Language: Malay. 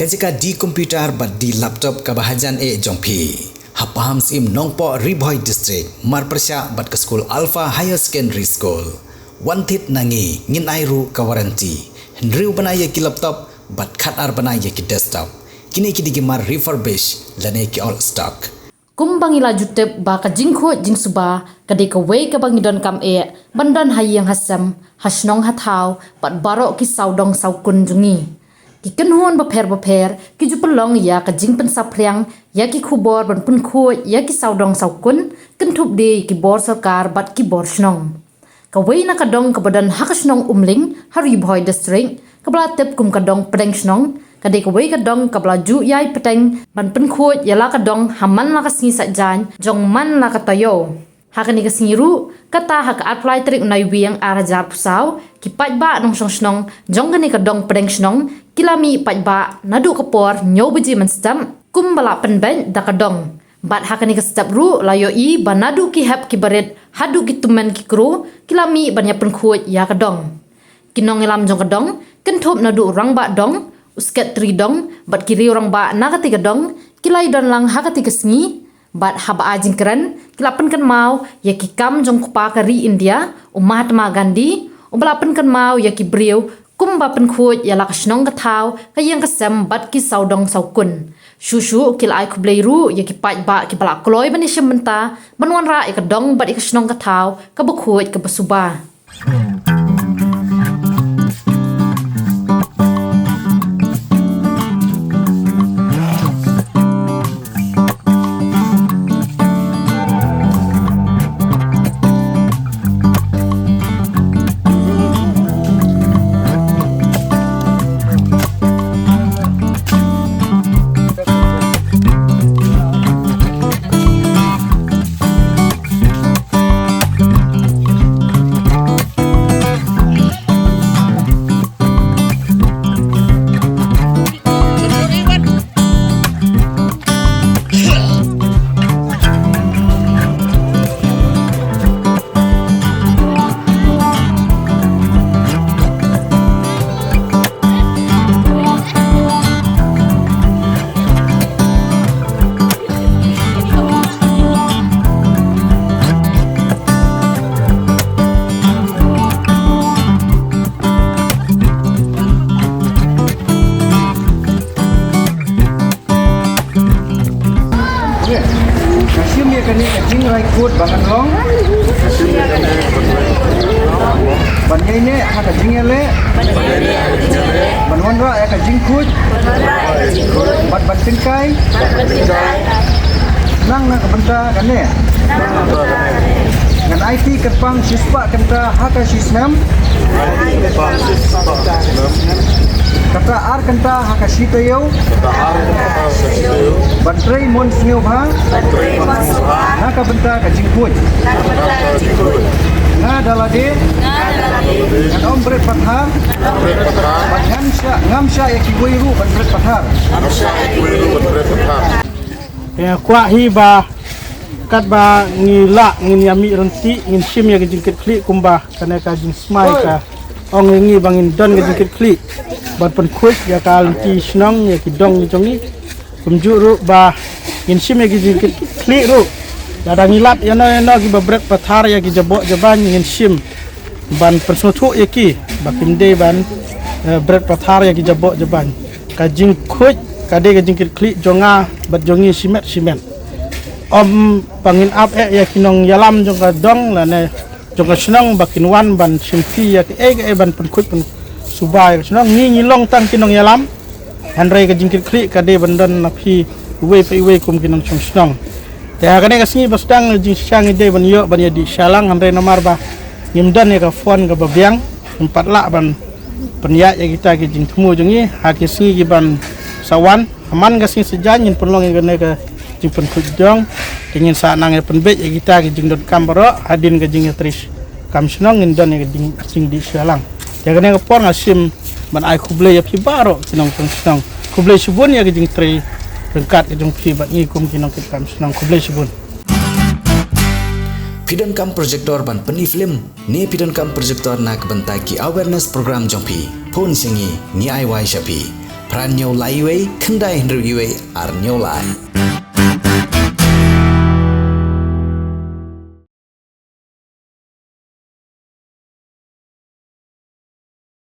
kajika di komputer bat di laptop kabahajan jongpi. Hapaham sim nongpo Riboy District marpersya bat ke school Alpha Higher Secondary School. Wantit nangi ngin airu ka waranti. Hendriu banaya ki laptop bat khatar banaya ki desktop. Kini ki digimar refurbish lane ki all stock. Kumbang ila jutep ba ka jingkho jingsuba kade ka wei ka bangidon kam bandan hayang hasam hasnong hathau pat barok ki saudong saukun jungi ki kenhon ba pher ki jupelong ya ka jingpen sapriang ya ki khubor ban pun kho ya ki saudong saukun kentup de ki bor sarkar bat ki bor snong ka wei na ka dong ka badan hakasnong umling Riboy District ka bla tep kum ka dong pedeng snong kade ka wei ka dong ka blaju yai peteng ban pen khoj yala ka dong haman la ka singi sajan jong man la ka tayo hakani ka singiru kata hak apply trik nai wiang arajar pusau ki pajba nong snong jong gani ka dong pedeng snong kilami pajba nadu ka por nyo beji man stam kum bala pen ben da ka dong bat hakani ka step ru layo I banadu ki hap ki baret hadu ki tumen ki kru kilami banya pen khoj ya ka dong kinong ilam jong ka dong kenthop nadu rang ba dong usket tri dong bat kiri orang ba nakati ka dong kilai don lang hakati ka sngi bat haba ajing keren kilapen kan mau ya ki kam jong kupa kari India Mahatma Gandhi balapen kan mau ya ki briu kumba pen khoj ya la kasnong ka thau ka yang ka sem bat ki saudong saukun shushu kilai kublai ru ya ki paj ba ki bala kloi bani shementa banwan ra ka dong bat ka snong ka thau ka bukhoj ka basuba kani kajing rai kut bangan long bannya ini ha kajing ele banwan ra ya kajing kut bat banting kai nang na kabenta kane ngan IT kepang sispa kenta ha ka sisnam kata ar kenta ha ka sitayo bantrai mon sngeu bha naka benta ka jingkut nga dalade ngan ombre pathar ngamsha ya kiwiru ombre pathar ya kwa hi ba kat ba ngila ngin yami ronti ngin sim ya jingkit kli kumba kana ka jing smai ka ong ngi bangin don ga jingkit kli bat pen khut ya kal ti snong ya ki dong jongi kumjuru ba ngin sim ya jingkit kli ru ya da ngilap ya no ki babrek pathar ya ki jabo jaban ngin sim ban persothu ya ki ba pinde ban brek pathar ya ki jabo jaban ka jing khut kade ga jingkit kli jonga bat jongi simet om pangin ap ya kinong yalam jong ka dong la ne jong ka snong bakin wan ban simpi ya ke ban pen khut pen subai snong ni long tang kinong yalam hanre ka jingkit kli kade bandan na phi we kum kinong chung snong ya kane ka singi basdang jing sang ide ban yo ban ya di salang hanre nomor ba ngimdan ya ka fon ka babiang empat la ban penyak ya kita ke jing temu jongi ha ke singi ban sawan aman ka sing sejanyin penlong ya kane ka jing pen kujong ingin sa nang pen bet ya kita jing dot kambaro hadin ke jing tris kam snong indon ya jing di salang ya kane pon asim ban ai kuble ya pi baro kinong snong kuble subun ya jing tri rengkat jong pi bat ngi kum kinong kam snong kuble subun Pidon kam projector ban peni film ni pidon kam projector nak bentaki awareness program jongpi pon singi ni ai wai shapi pran nyolai we kendai ndru iwe ar nyolai